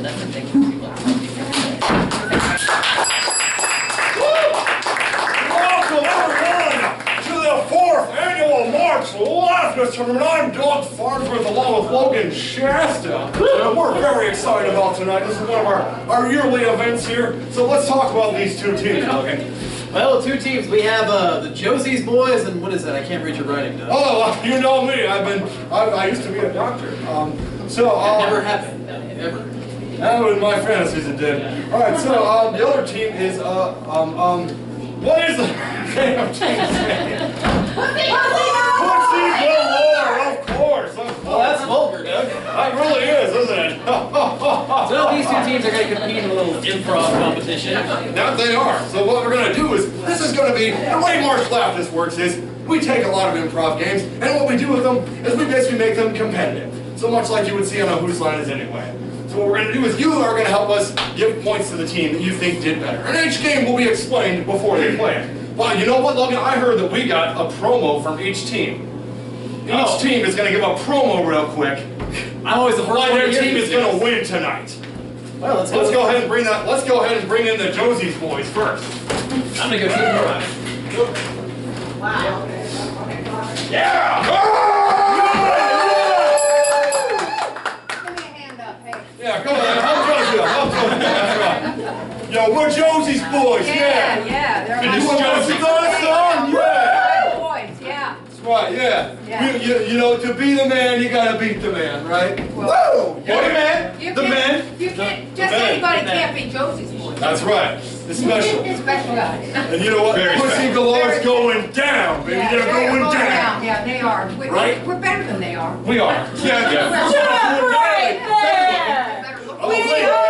that's the thing. Welcome everyone to the 4th annual March Laughter Tournament. I'm Doug Farnsworth along with Logan Shasta. And we're very excited about tonight. This is one of our yearly events here. So let's talk about these two teams, Logan. Well, two teams. We have the Josie's boys, and what is that? I can't read your writing, Doug. Oh, you know me. I used to be a doctor. That never happened, ever. In my fantasies it did. All right. So the other team is what is the damn team's name? Pussy Galore, of course. Well, that's vulgar, Doug. That really is, isn't it? So these two teams are going to compete in a little improv competition. That they are. So what we're going to do is, this is going to be, the way March Laughter works is, we take a lot of improv games, and what we do with them is we basically make them competitive. So much like you would see on a Whose Line Is It Anyway. So what we're going to do is you are going to help us give points to the team that you think did better. And each game will be explained before they play it. Well, you know what, Logan? I heard that we got a promo from each team. Each team is going to give a promo real quick. I'm always the first one their team is going to win tonight. Well, let's go ahead and bring that. Let's go ahead and bring in the Josie's boys first. I'm going to go team one. Wow. Yeah! Yeah, come on, help Josie up, help Josie up, that's right. Yo, we're Josie's boys, yeah. Yeah, they're And you my want boys. Josie's son? Yeah. Boys, yeah. That's right, yeah. Yeah. You know, to be the man, you gotta beat the man, right? Well, Woo! Yeah. The man, You the can't- man. You can't, just The man. anybody The man. can't be Josie's boys. That's right, the special. It's special guys. And you know what? Pussy Galore's going down, baby. Yeah, They're going down. Yeah, they are. Right? We're better than they are. We are. Yeah, yeah. Yeah, right there. Better look. We are.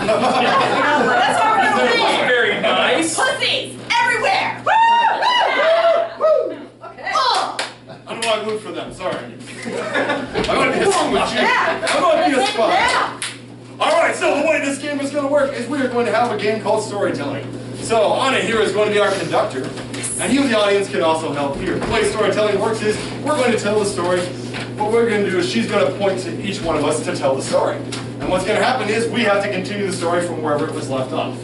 That's our real thing. Very nice. Pussies everywhere. Okay. I don't want to root for them, sorry. I want to be a smoochie. I want to be a spy. Alright, so the way this game is going to work is we are going to have a game called storytelling. So Anna here is going to be our conductor, and you the audience can also help here. The way storytelling works is we're going to tell the story. What we're going to do is she's going to point to each one of us to tell the story. And what's going to happen is we have to continue the story from wherever it was left off.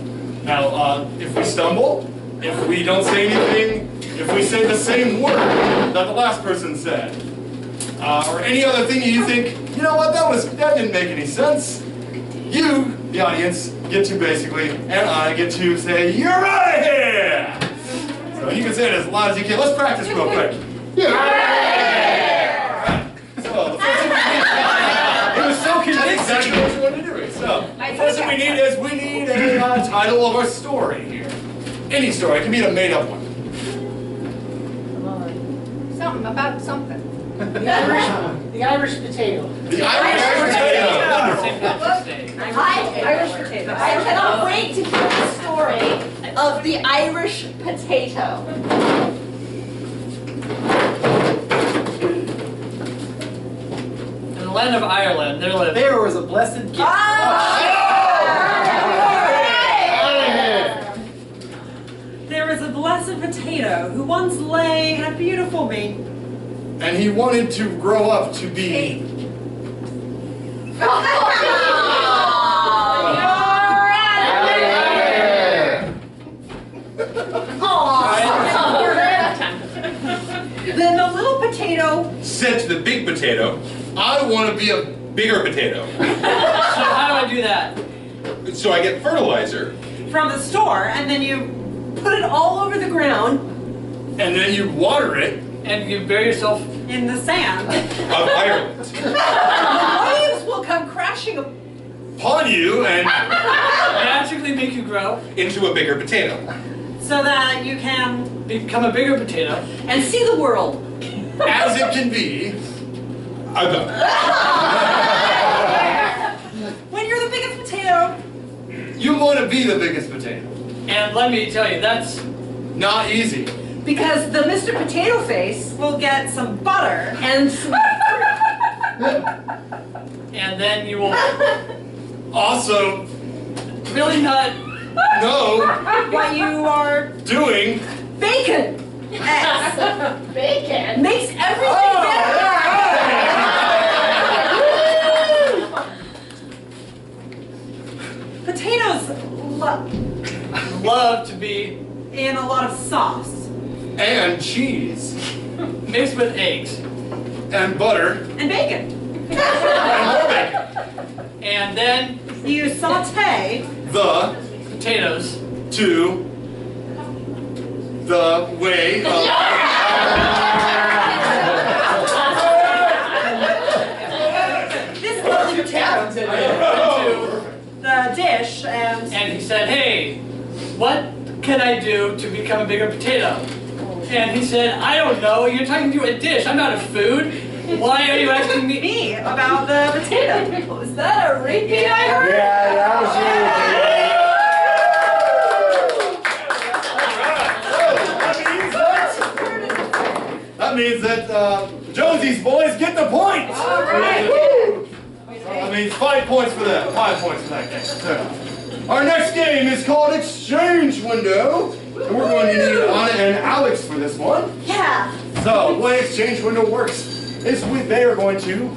Now, if we stumble, if we don't say anything, if we say the same word that the last person said, or any other thing you think, you know what, that didn't make any sense, you, the audience, get to basically, and I get to say, you're out of here! So you can say it as loud as you can. Let's practice real quick. So the first thing we need, it was so convincing exactly what you wanted to do. So the first thing we need is we need a title of our story here. Any story, it can be a made-up one. Something about something. The Irish potato. The Irish potato. Hi, Irish potato. I cannot wait to hear the story of the Irish potato. In the land of Ireland, there was a blessed gift. There was a blessed potato who once lay in a beautiful meat. And he wanted to grow up to be... Then the little potato said to the big potato, I want to be a bigger potato. So how do I do that? So I get fertilizer. from the store, and then you put it all over the ground. And then you water it. And you bury yourself In the sand. Of Ireland. The waves will come crashing Upon you and... magically make you grow Into a bigger potato. so that you can become a bigger potato. and see the world. as it can be. I've done When you're the biggest potato. You want to be the biggest potato. And let me tell you, that's Not easy. Because the Mr. Potato Face will get some butter and some And then you will Also, really not. no, What you are doing. bacon. X Bacon. makes everything better. Potatoes Love to be in a lot of sauce And cheese. mixed with eggs. And butter. and bacon. And more bacon. And then You saute The potatoes. to the way of this lovely potato into the dish and And he said, hey, what can I do to become a bigger potato? And he said, I don't know, you're talking to a dish, I'm not a food. Why are you asking me? me about the potato. Was that a repeat I heard? Yeah, that That means that Josie's boys get the point. All right. That means 5 points for that. 5 points for that game. So, our next game is called Exchange Window. And we're going to need Anna and Alex for this one. Yeah. So, the way Exchange Window works is they are going to,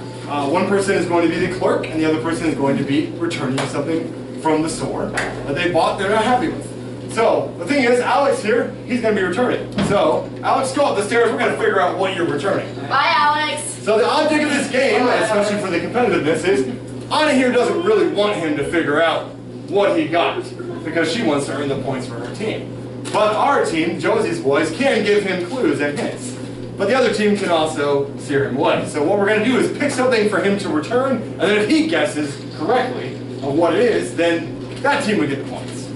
one person is going to be the clerk and the other person is going to be returning something from the store that they bought they're not happy with. So, the thing is, Alex here, he's going to be returning. So, Alex, go up the stairs, we're going to figure out what you're returning. Bye, Alex. So the object of this game, especially for the competitiveness, is Anna here doesn't really want him to figure out what he got because she wants to earn the points for her team. But our team, Josie's boys, can give him clues and hints. But the other team can also steer him away. So what we're going to do is pick something for him to return, and then if he guesses correctly of what it is, then that team would get the points.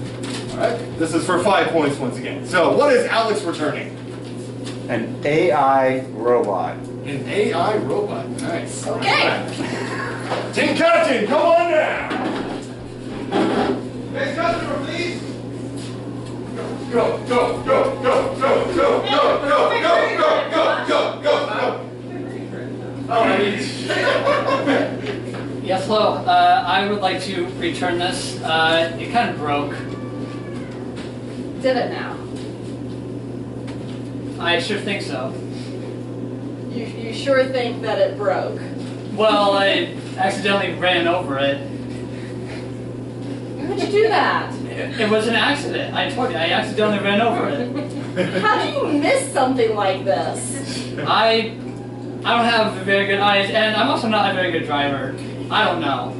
All right? This is for 5 points once again. So what is Alex returning? An AI robot. An AI robot. Nice. Okay. Team captain, come on down. Next customer, please. Go, go, go, go, go, go, go, go, go, go, go, go, go, go. Oh, I need. Yes, hello. I would like to return this. It kind of broke. Did it now? I sure think so. You sure think that it broke? Well, I accidentally ran over it. How'd you do that? It was an accident. I told you, I accidentally ran over it. How do you miss something like this? I don't have very good eyes, and I'm also not a very good driver. I don't know.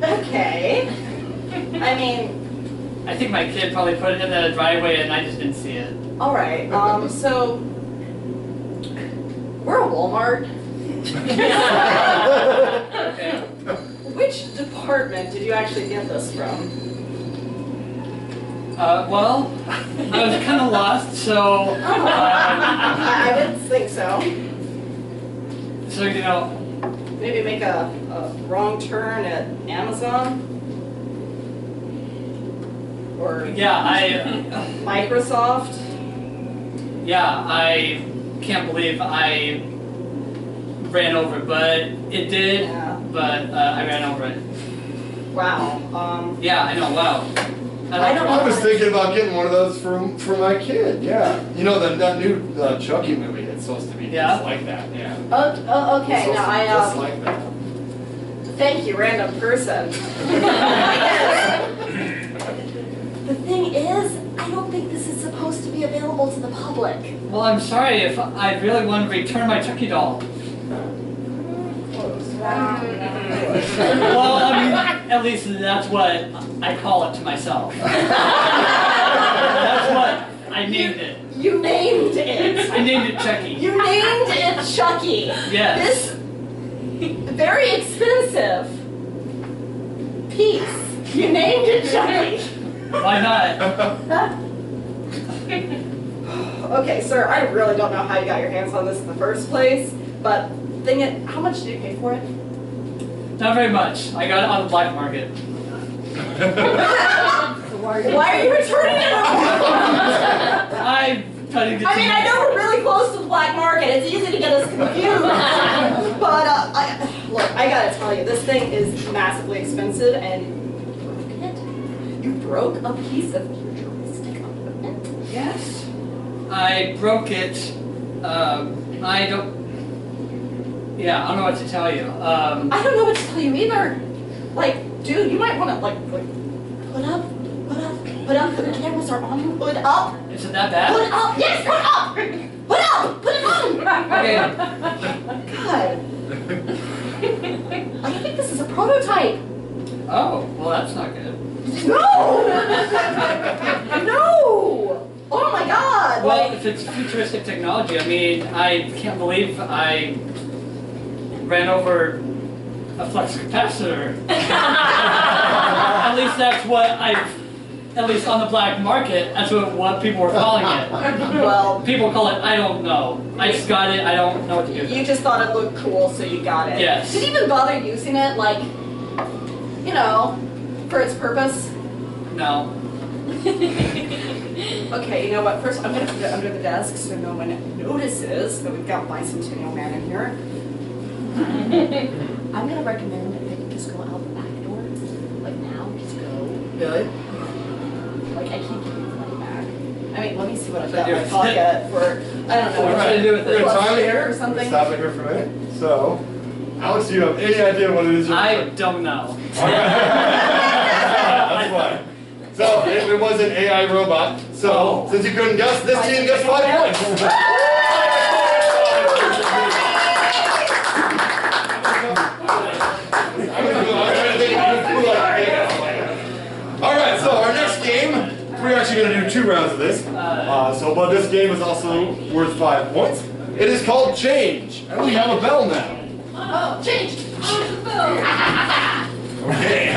Okay. I mean, I think my kid probably put it in the driveway and I just didn't see it. all right. So we're a Walmart. Okay. Which department did you actually get this from? Well, I was kind of lost, so, I didn't think so. so you know, Maybe make a wrong turn at Amazon? Or yeah, Microsoft? I can't believe I ran over it, but it did, Yeah. but I ran over it. Wow. Yeah, I know, wow. I don't I was thinking about getting one of those for my kid. Yeah, you know that new Chucky movie that's supposed to be Yeah. just like that. Yeah. Okay, It's now supposed to be just like that. thank you, random person. The thing is, I don't think this is supposed to be available to the public. Well, I'm sorry if I really want to return my Chucky doll. Well, I mean, at least that's what I call it to myself. That's what I named it. You named it. I named it Chucky. You named it Chucky. Yes. This very expensive piece. You named it Chucky. Why not? Okay, sir, I really don't know how you got your hands on this in the first place, but how much did you pay for it? Not very much. I got it on the black market. Why are you returning it? I'm trying to get I mean, I know we're really close to the black market. It's easy to get us confused. But Look, I gotta tell you, this thing is massively expensive, and you broke a piece of futuristic equipment? Yes. I broke it. I don't. Yeah, I don't know what to tell you. I don't know what to tell you either. Like, dude, you might want to like put up. The cameras are on you. Put up. Is it that bad? Put up. Yes, put up. Put up. Put it on. Okay. God. I think this is a prototype. Oh, well, that's not good. No. No. Oh my God. Well, if it's futuristic technology, I mean, I can't believe I ran over a flux capacitor. At least that's what at least on the black market, that's what people were calling it. Well, People call it, I don't know. I just got it, I don't know what to do with you it. just thought it looked cool, so you got it. Yes. Did you even bother using it, like, you know, for its purpose? No. Okay, you know what? First, I'm gonna put it under the desk so no one notices that we've got Bicentennial Man in here. I'm gonna recommend that you just go out the back door. Like now, just go. Really? Like I can't give you the money back. I mean, let me see what I've So got in do my it. pocket for. I don't know. What are you trying to do with We're it? gonna time it Share here. or something? Stop it here for a minute. So, Alex, do you have any idea what it is? I don't know. That's fine. So, it was an AI robot. So, since you couldn't guess, this team gets 5 points. Alright, so our next game, we're actually going to do 2 rounds of this. But this game is also worth 5 points. It is called Change, and we have a bell now. Oh, change. Okay.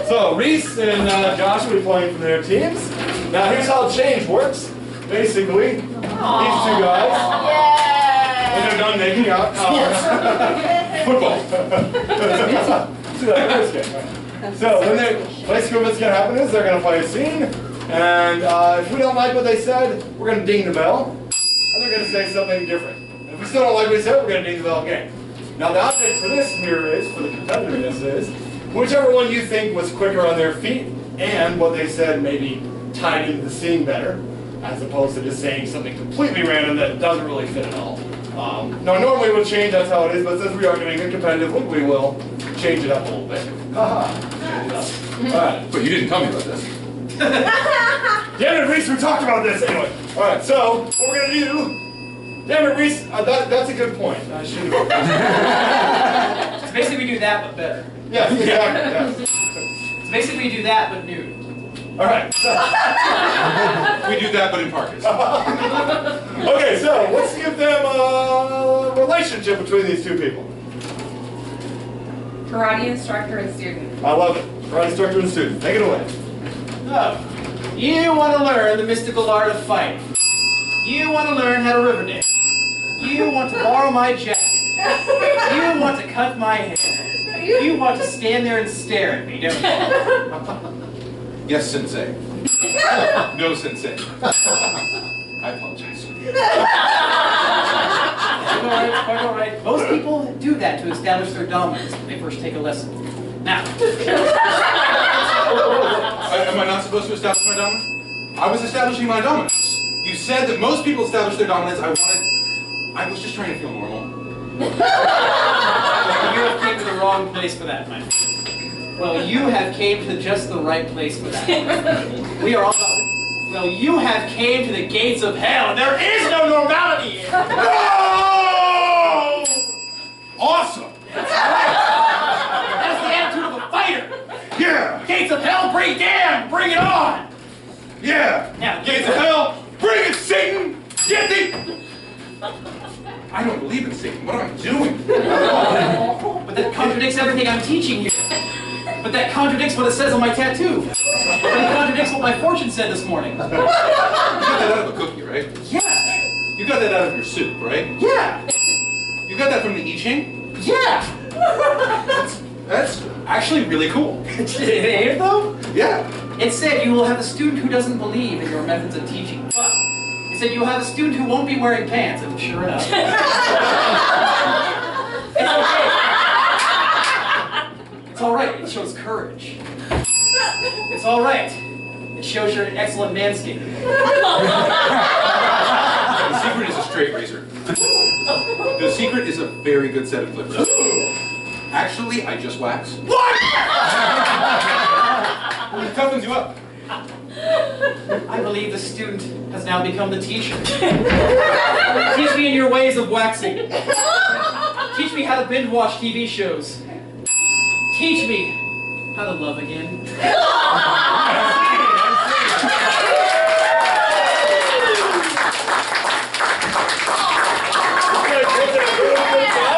So Reese and Josh will be playing for their teams. Now here's how Change works. Basically, these 2 guys, when they're done making out, football. So basically what's going to happen is they're going to play a scene, and if we don't like what they said, we're going to ding the bell, and they're going to say something different. And if we still don't like what they said, we're going to ding the bell again. Now the object for this here is, for the competitiveness is, whichever one you think was quicker on their feet, and what they said maybe tied into the scene better, as opposed to just saying something completely random that doesn't really fit at all. Now normally we'll change, that's how it is, but since we are doing it competitively, we will change it up a little bit. Alright. But you didn't tell me about this. Damn it, Reese, we talked about this anyway. Alright, so what we're gonna do. Damn it, Reese, that's a good point. I should have. So basically we do that, but better. Yes, exactly. Yes. So basically we do that, but nude. Alright, so. We do that, but in parkas. Okay, so let's give them a relationship between these 2 people. Karate instructor and student. I love it. Karate instructor and student. Take it away. Oh, you want to learn the mystical art of fighting. You want to learn how to river dance. You want to borrow my jacket. You want to cut my hair. You want to stand there and stare at me, don't you? Yes, sensei. No, sensei. I apologize. Quite all right. Most people do that to establish their dominance when they first take a lesson. Now. Am I not supposed to establish my dominance? I was establishing my dominance. You said that most people establish their dominance. I was just trying to feel normal. You have came to the wrong place for that, my friend. Well, you have came to just the right place for that. We are all about. Well, you have came to the gates of hell, and there is no normality here. Oh! Awesome! That's the attitude of a fighter. Yeah! Gates of hell, bring it on. Yeah! Now, Gates of hell, bring it, Satan! Get thee! I don't believe in Satan. What am I doing? But that contradicts everything I'm teaching here. But that contradicts what it says on my tattoo. But it contradicts what my fortune said this morning. You got that out of a cookie, right? Yeah. You got that out of your soup, right? Yeah. You got that from the I Ching? Yeah. That's actually really cool. Ain't it though? Yeah. It said you will have a student who doesn't believe in your methods of teaching. But it said you will have a student who won't be wearing pants, and sure enough. It's okay. shows courage. It's all right. It shows you're an excellent manscaper. The secret is a straight razor. The secret is a very good set of clippers. Actually, I just wax. What? It toughens you up. I believe the student has now become the teacher. Teach me in your ways of waxing. Teach me how to binge watch TV shows. Teach me how to love again.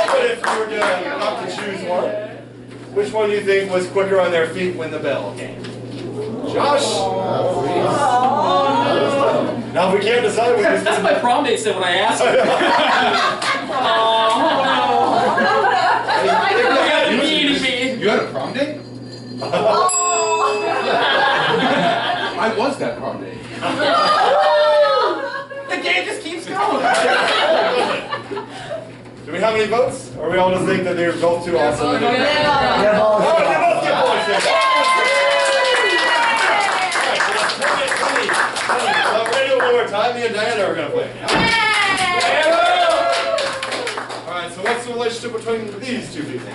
But if you were gonna have to choose one, which one do you think was quicker on their feet when the bell came? Josh? Now if we can't decide, we just... That's my prom date said when I asked her. You had a prom date? I was that prom date. The game just keeps going. Do we have any votes? Or we all just think that they're both too awesome? Oh, they both get points then. We're gonna do it one more time. Me and Diana are gonna play. Alright, so what's the relationship between these two people?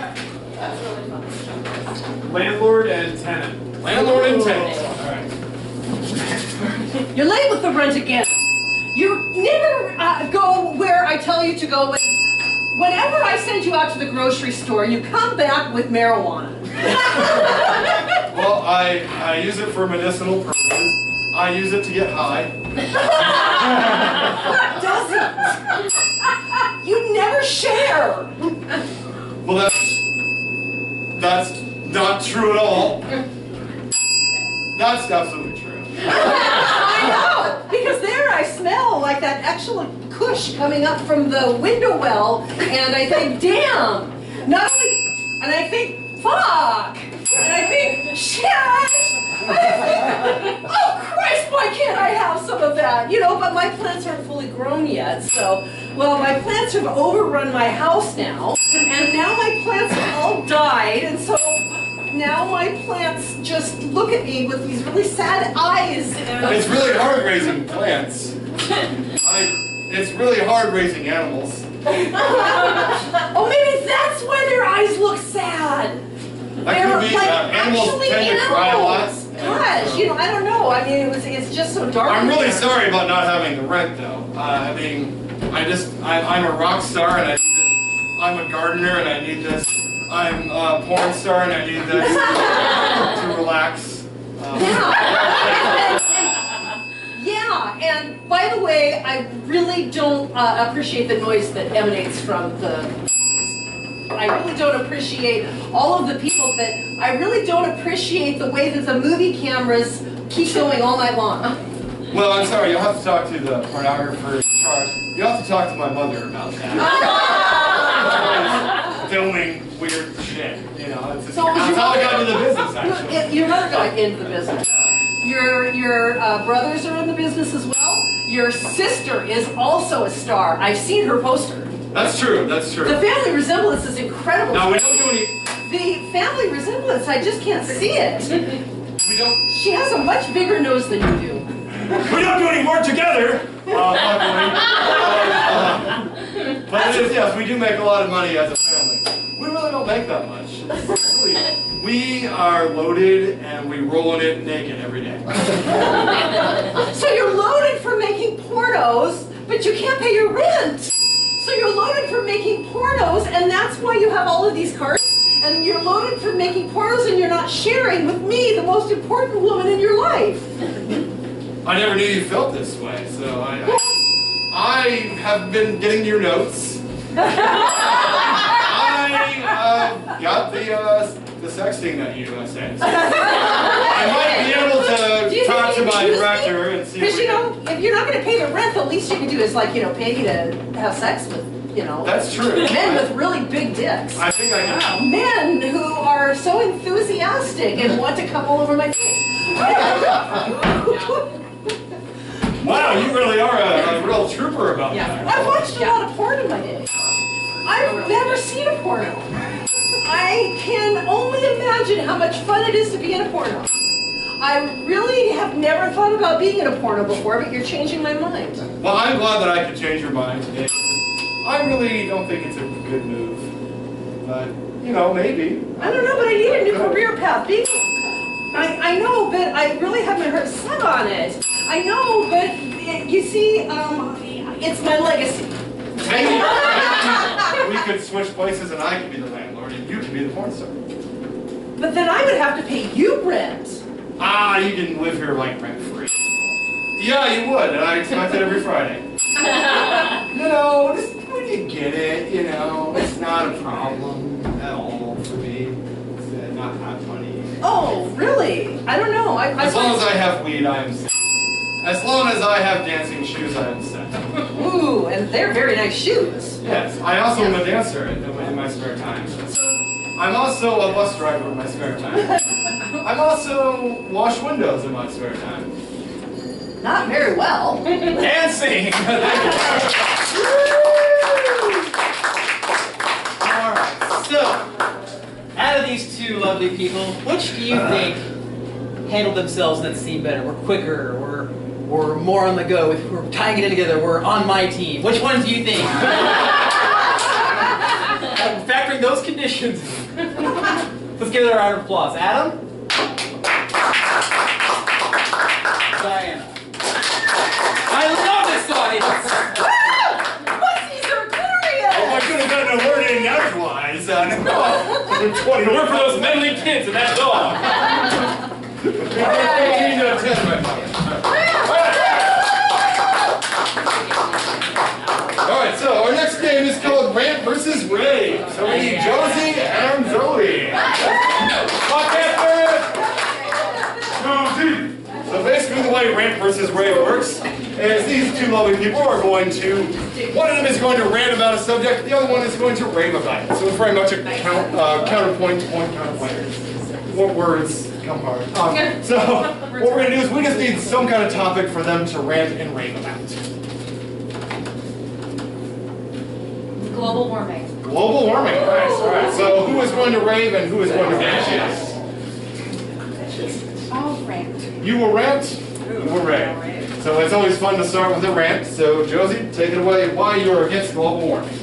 Landlord and tenant. Landlord and tenant. Alright. You're late with the rent again. You never go where I tell you to go. Whenever I send you out to the grocery store, you come back with marijuana. Well, I use it for medicinal purposes. I use it to get high. Doesn't. You never share. Well, that's not true at all. That's absolutely true. I know, because there I smell like that excellent kush coming up from the window well, and I think, damn, not only, and I think, fuck, and I think, shit, and I think, oh Christ, why can't I have some of that? You know, but my plants aren't fully grown yet, so, well, my plants have overrun my house now, and now my plants have all died, and so now my plants just look at me with these really sad eyes. And it's really hard raising plants. It's really hard raising animals. Oh, maybe that's why their eyes look sad. That could be, animals tend to cry a lot. Gosh, you know, I don't know. I mean, it's just so dark. I'm really sorry about not having the rent, though. I mean, I'm a rock star, and I need this. I'm a gardener, and I need this. I'm a porn star, and I need this to relax. Yeah, and by the way, I really don't appreciate the noise that emanates from the... I really don't appreciate all of the people that... I really don't appreciate the way that the movie cameras keep going all night long. Well, I'm sorry, you'll have to talk to the pornographer in charge. You'll have to talk to my mother about that. Filming weird shit, you know. That's how I got into the business, actually. Your mother got into the business. Your brothers are in the business as well. Your sister is also a star. I've seen her poster. That's true, that's true. The family resemblance is incredible. Now, we don't do any... The family resemblance, I just can't see it. We don't... She has a much bigger nose than you do. We don't do any work together, luckily. But it is, yes, we do make a lot of money as a family. We really don't make that much. We are loaded and we roll in it naked every day. So you're loaded for making pornos, but you can't pay your rent. So you're loaded for making pornos, and that's why you have all of these cars. And you're loaded for making pornos, and you're not sharing with me, the most important woman in your life. I never knew you felt this way, so I have been getting your notes. I got the sexting that you sent. I might be able to talk to my director and see if you're not going to pay the rent, the least you can do is, like, you know, pay me to have sex with, you know. That's true. Men with really big dicks. I think I can. Men who are so enthusiastic and want to come all over my face. Wow, you really are a real trooper about that. I've watched a lot of porn in my day. I've never seen a porno. I can only imagine imagine how much fun it is to be in a porno. I really have never thought about being in a porno before, but you're changing my mind. Well, I'm glad that I could change your mind today. I really don't think it's a good move. But, you know, maybe. I don't know, but I need a new career path. I know, but I really haven't heard set on it. I know, but you see, it's my legacy. Maybe we could switch places and I could be the landlord and you could be the porn star. But then I would have to pay you rent. Ah, you can live here like rent-free. Yeah, you would, and I expect it every Friday. You know, when you get it, you know, it's not a problem at all for me. It's not that funny. Oh, really? I don't know. As long as I have weed, I am set. As long as I have dancing shoes, I am set. Ooh, and they're very nice shoes. Yes, I also am a dancer in my spare time. I'm also a bus driver in my spare time. I'm also wash windows in my spare time. Not very well. Dancing! Alright, so, out of these two lovely people, which do you think handled themselves in that scene better? We're quicker, we're more on the go, we're tying it in together, we're on my team. Which one do you think? Factoring those conditions. Let's give it a round of applause. Adam? Diana? I love this audience! Pussies are glorious! Oh, I could have gotten a word in edgewise. No. 20 Work for those meddling kids and that dog. 15 to 10 right now. Alright, so our next game is called Rant versus Rave. So we need Josie and Zoe. Josie! So basically the way Rant versus Rave works is these two lovely people are going to, one of them is going to rant about a subject, the other one is going to rave about it. So it's very much a counterpoint to point counterpoint. What words come hard? So what we're going to do is we just need some kind of topic for them to rant and rave about. Global warming. Global warming, nice. Alright, so who is going to rave and who is going to rant? I'll rant. You will rant, you will rave. So it's always fun to start with a rant. So Josie, take it away. Why you're against global warming?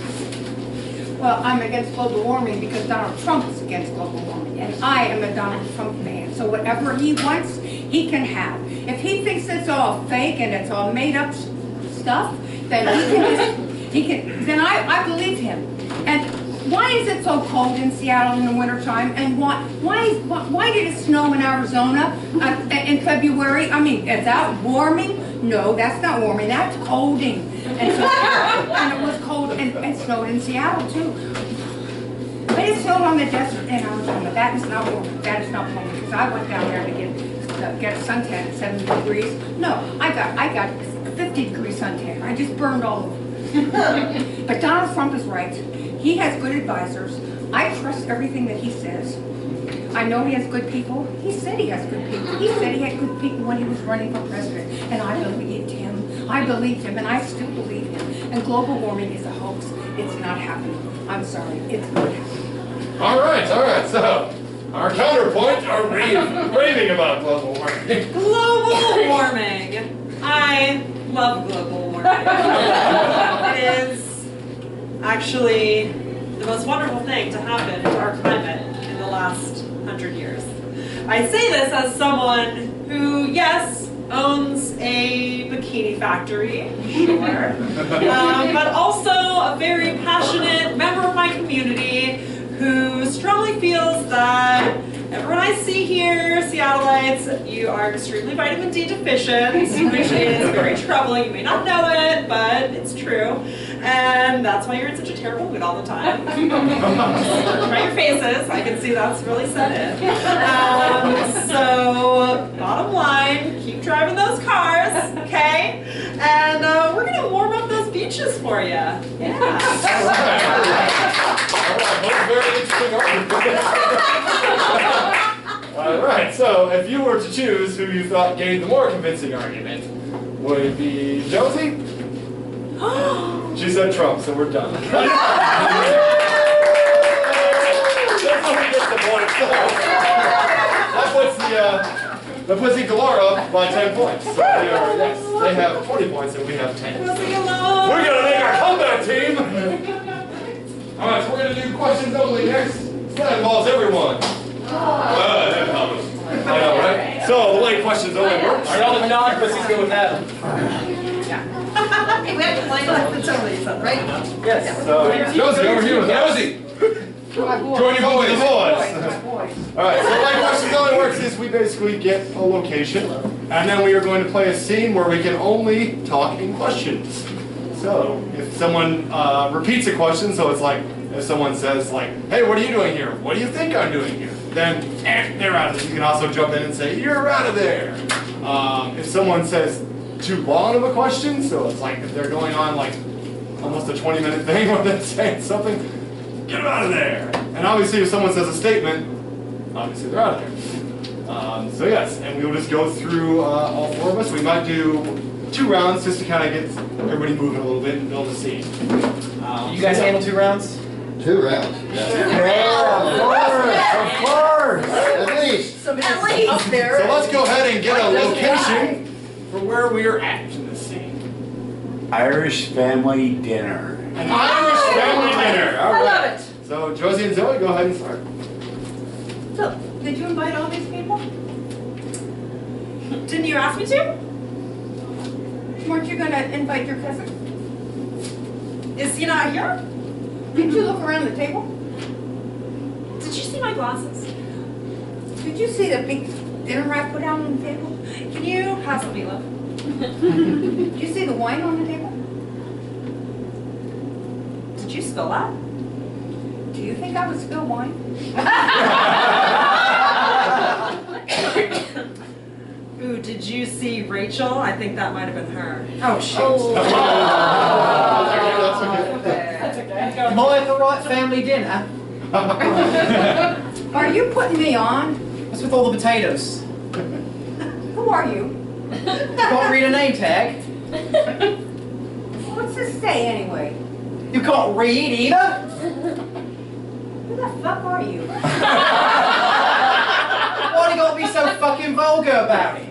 Well, I'm against global warming because Donald Trump is against global warming, and I am a Donald Trump fan. So whatever he wants, he can have. If he thinks it's all fake and it's all made up stuff, then then I believe him. And why is it so cold in Seattle in the wintertime? And why did it snow in Arizona in February? I mean, is that warming? No, that's not warming. That's colding. And so, and it was cold and snowed in Seattle too. But it snowed on the desert in Arizona. That is not warming. That is not warming. Because I went down there to get a suntan at 70 degrees. No, I got 50-degree suntan. I just burned all over. But Donald Trump is right. He has good advisors. I trust everything that he says. I know he has good people. He said he has good people. He said he had good people when he was running for president. And I believed him. I believed him, and I still believe him. And global warming is a hoax. It's not happening. I'm sorry. It's not happening. All right. So our counterpoint are raving about global warming. Global warming. I love global warming. It is actually the most wonderful thing to happen to our climate in the last 100 years. I say this as someone who, yes, owns a bikini factory, sure, but also a very passionate member of my community who strongly feels that everyone I see here, Seattleites, you are extremely vitamin D deficient, which is very troubling. You may not know it, but it's true. And that's why you're in such a terrible mood all the time. By your faces, I can see that's really set in. So, bottom line, keep driving those cars, okay? And we're going to warm up those beaches for you. Yeah. Very interesting argument. All right, so if you were to choose who you thought gave the more convincing argument, would it be Josie? She said Trump, so we're done. That's how we get the point. the Pussy Galore up by 10 points. So they have 20 points and we have 10. We're gonna make our comeback, team! Alright, so we're gonna do questions only next. So that involves everyone. That helps. I know, right? So the way questions only works. Alright, all the non-pussies go with that. Hey, we have to line up with some of these, right? Yes. So, Josie, over here with us. Josie! Join your boys. The boys. Alright, so the way questions only works is we basically get a location, and then we are going to play a scene where we can only talk in questions. So, if someone repeats a question, so it's like, if someone says like, hey, what are you doing here? What do you think I'm doing here? Then, they're out of there. You can also jump in and say, you're out of there. If someone says too long of a question, so it's like if they're going on like almost a 20-minute thing where they're saying something, get them out of there. And obviously if someone says a statement, obviously they're out of there. So yes, and we will just go through all 4 of us. We might do 2 rounds just to kind of get everybody moving a little bit and build a scene. You guys handle 2 rounds? 2 rounds. Yeah, of course. At least. Somebody's up there. So let's go ahead and get a location for where we are at in this scene. Irish family dinner. An Irish family dinner. All I right. love it. So Josie and Zoe, go ahead and start. So, did you invite all these people? Didn't you ask me to? Weren't you gonna invite your cousin? Is he not here? Did you look around the table? Did you see my glasses? Did you see the big dinner I put out on the table? Can you pass me, love? Did you see the wine on the table? Did you spill that? Do you think I would spill wine? Ooh, did you see Rachel? I think that might have been her. Oh, shit. That's okay. Am I at the right family dinner? Are you putting me on? What's with all the potatoes? Who are you? Can't read a name tag. What's this say anyway? You can't read either. Who the fuck are you? Why do you gotta be so fucking vulgar about it?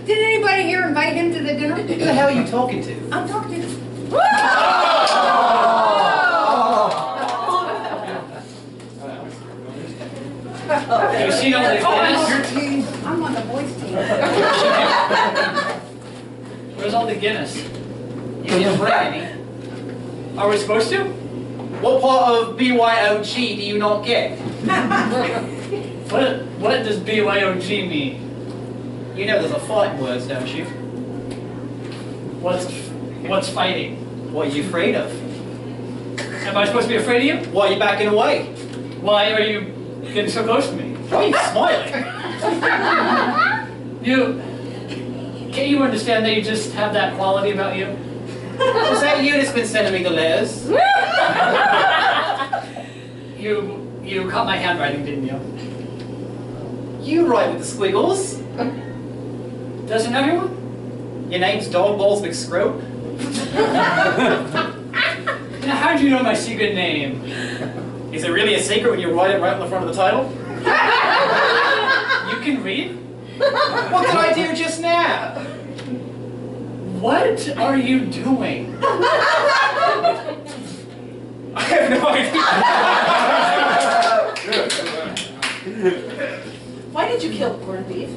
Did anybody here invite him to the dinner? Who the hell are you talking to? I'm talking to... Have you seen all the Guinness? I'm on the voice team. Where's all the Guinness? You didn't bring any. Are we supposed to? What part of BYOG do you not get? What does BYOG mean? You know there's a fight in words, don't you? What's fighting? What are you afraid of? Am I supposed to be afraid of you? Why are you backing away? Why are you getting so close to me? Why are you smiling? Can't you understand that you just have that quality about you? Was that you that's been sending me the letters? You caught my handwriting, didn't you? You write with the squiggles. Doesn't everyone? Your name's Dog Balls McScrope. Now, how do you know my secret name? Is it really a secret when you write it right on the front of the title? You can read? What did I do just now? What are you doing? I have no idea. Why did you kill corned beef?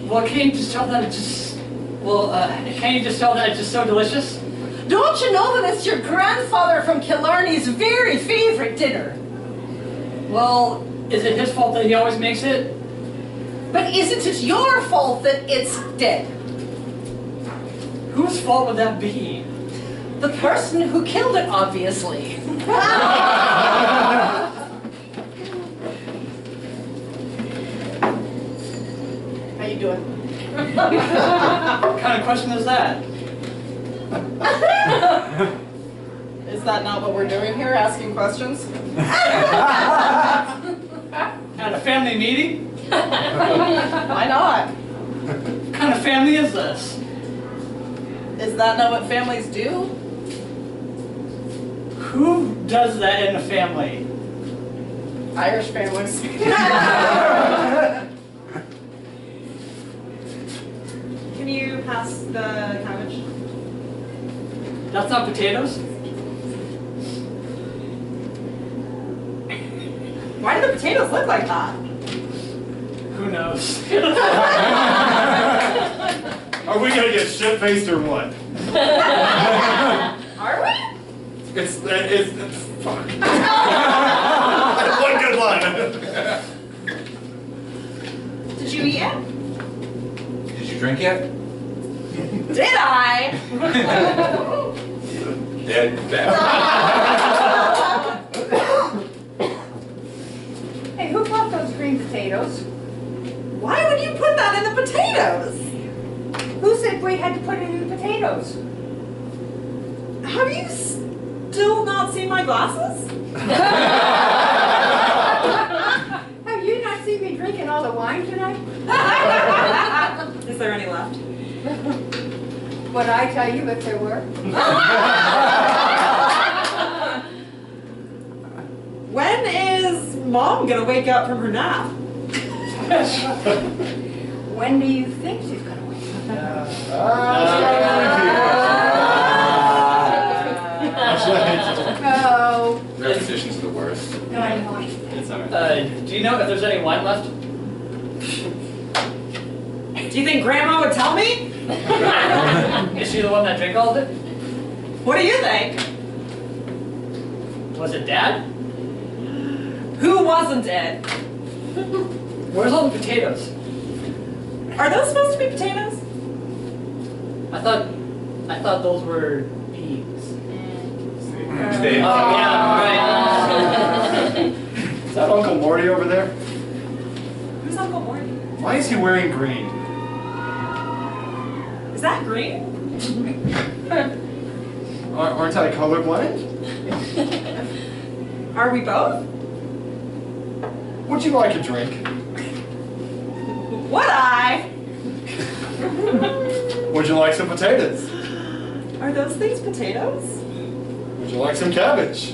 Well, can't you just tell that it's just... Well, can't you just tell that it's just so delicious? Don't you know that it's your grandfather from Killarney's very favorite dinner? Well, is it his fault that he always makes it? But isn't it your fault that it's dead? Whose fault would that be? The person who killed it, obviously. How you doing? What kind of question is that? Is that not what we're doing here, asking questions? At a family meeting? Why not? What kind of family is this? Is that not what families do? Who does that in a family? Irish families. Can you pass the cabbage? That's not potatoes? Why do the potatoes look like that? Who knows? Are we gonna get shit-faced or what? Are we? It's fuck. One good line. Did you eat it? Did you drink yet? Did I? Dead. Hey, who bought those green potatoes? Why would you put that in the potatoes? Who said we had to put it in the potatoes? Have you still not seen my glasses? Have you not seen me drinking all the wine tonight? Is there any left? Would I tell you if there were? When is Mom gonna wake up from her nap? When do you think she's gonna wake up? Oh, Repetition's the worst. no, I know. It's alright. Do you know if there's any wine left? Do you think Grandma would tell me? Is she the one that drank all of it? What do you think? Was it Dad? Who wasn't it? Where's all the potatoes? Are those supposed to be potatoes? I thought those were peas. Stay. Oh yeah, right. Is that Uncle Morty over there? Who's Uncle Morty? Why is he wearing green? Is that green? Aren't I colorblind? Are we both? Would you like a drink? Would I? Would you like some potatoes? Are those things potatoes? Would you like some cabbage?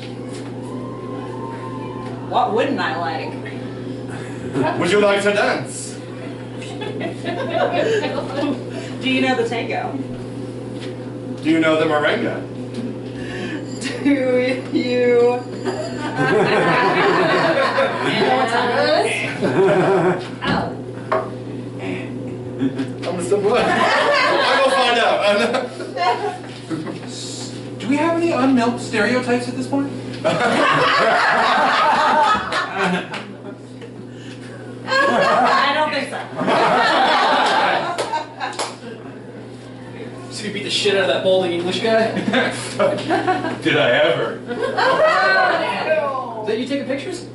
What wouldn't I like? Would you like to dance? Do you know the tango? Do you know the merengue? Do you? Ow. I'm gonna step away. I'll go find out. Do we have any unmilked stereotypes at this point? I don't think so. So you beat the shit out of that balding English guy? Did I ever? Is that you taking pictures?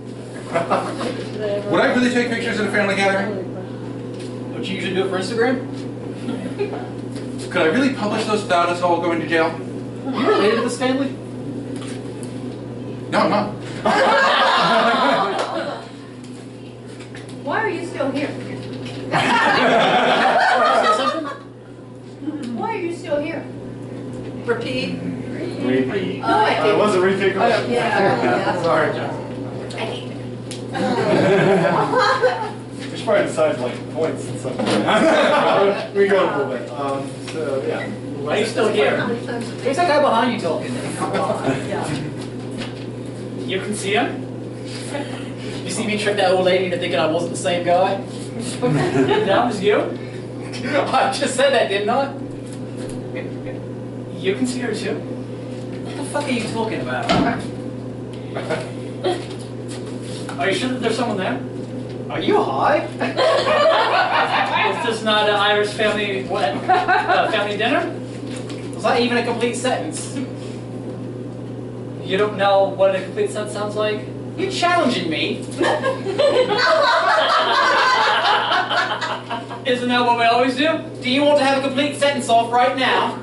Would I really take pictures at a family gathering? Don't you usually do it for Instagram? Could I really publish those without us all going to jail? You related to this family? No, I'm not. Why are you still here? Say something? Why are you still here? Repeat. Repeat. Oh, I It was a repeat question. Yeah. Sorry, John. I hate it. We should probably decide like points and stuff. We go a little bit. So yeah. Why are you still here? Who's that guy behind you talking? You can see him? You see me trick that old lady into thinking I wasn't the same guy? That was you? I just said that, didn't I? You can see her too? What the fuck are you talking about? Are you sure that there's someone there? Are you high? Is this not an Irish family family dinner? Was that even a complete sentence? You don't know what a complete sentence sounds like? You're challenging me. Isn't that what we always do? Do you want to have a complete sentence off right now?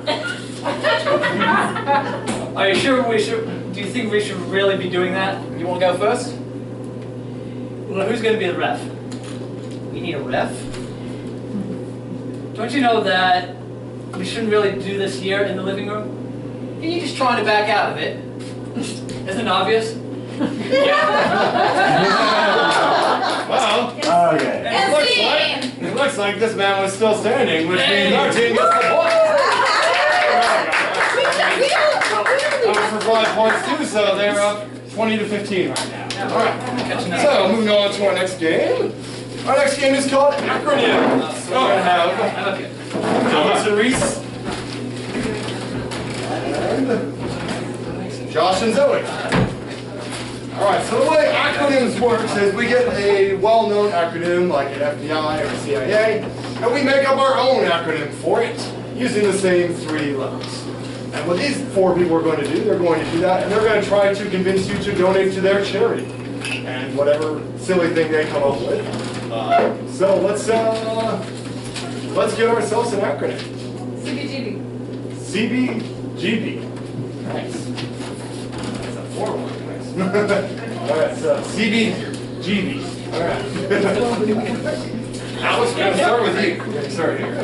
Are you sure we should? Do you think we should really be doing that? You want to go first? Well, who's going to be the ref? We need a ref. Don't you know that we shouldn't really do this here in the living room? Are you just trying to back out of it? Isn't it obvious? Well, Okay. it looks like this man was still standing, which means our team gets the point. That was for 5 points too, so they're up 20 to 15 right now. All right. So moving on to our next game. Our next game is called Acronym. So we're gonna have Alex and Reese, and Josh and Zoe. All right. So the way acronyms works is we get a well-known acronym like an FBI or CIA, and we make up our own acronym for it using the same 3 letters. And what these 4 people are going to do, they're going to do that, and they're going to try to convince you to donate to their charity and whatever silly thing they come up with. So let's get ourselves an acronym. CBGB. CBGB. Nice. That's a 4-1. Nice. All right. So CBGB. All right. Alex, we're going to start with you. We're going to start here.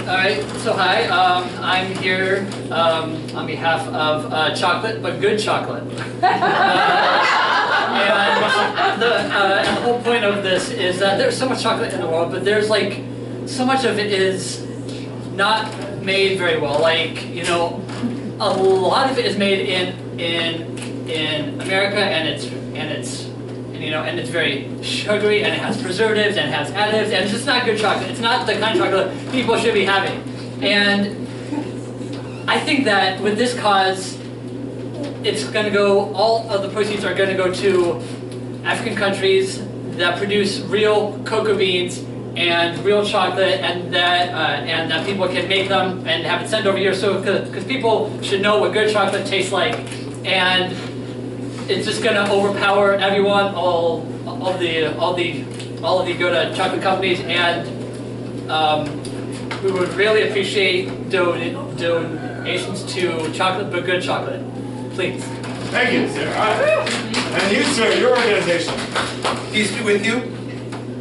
Alright, so hi, I'm here on behalf of chocolate, but good chocolate. And the whole point of this is that there's so much chocolate in the world, but there's like, so much of it is not made very well. Like, you know, a lot of it is made in America, and it's very sugary, and it has preservatives, and it has additives, and it's just not good chocolate. It's not the kind of chocolate people should be having. And I think that with this cause, it's going to go, all of the proceeds are going to go to African countries that produce real cocoa beans and real chocolate, and that people can make them and have it sent over here. So, because people should know what good chocolate tastes like, and it's just going to overpower everyone, all of the good chocolate companies, and we would really appreciate donations to chocolate, but good chocolate, please. Thank you, sir. And you, sir, your organization. Peace be with you.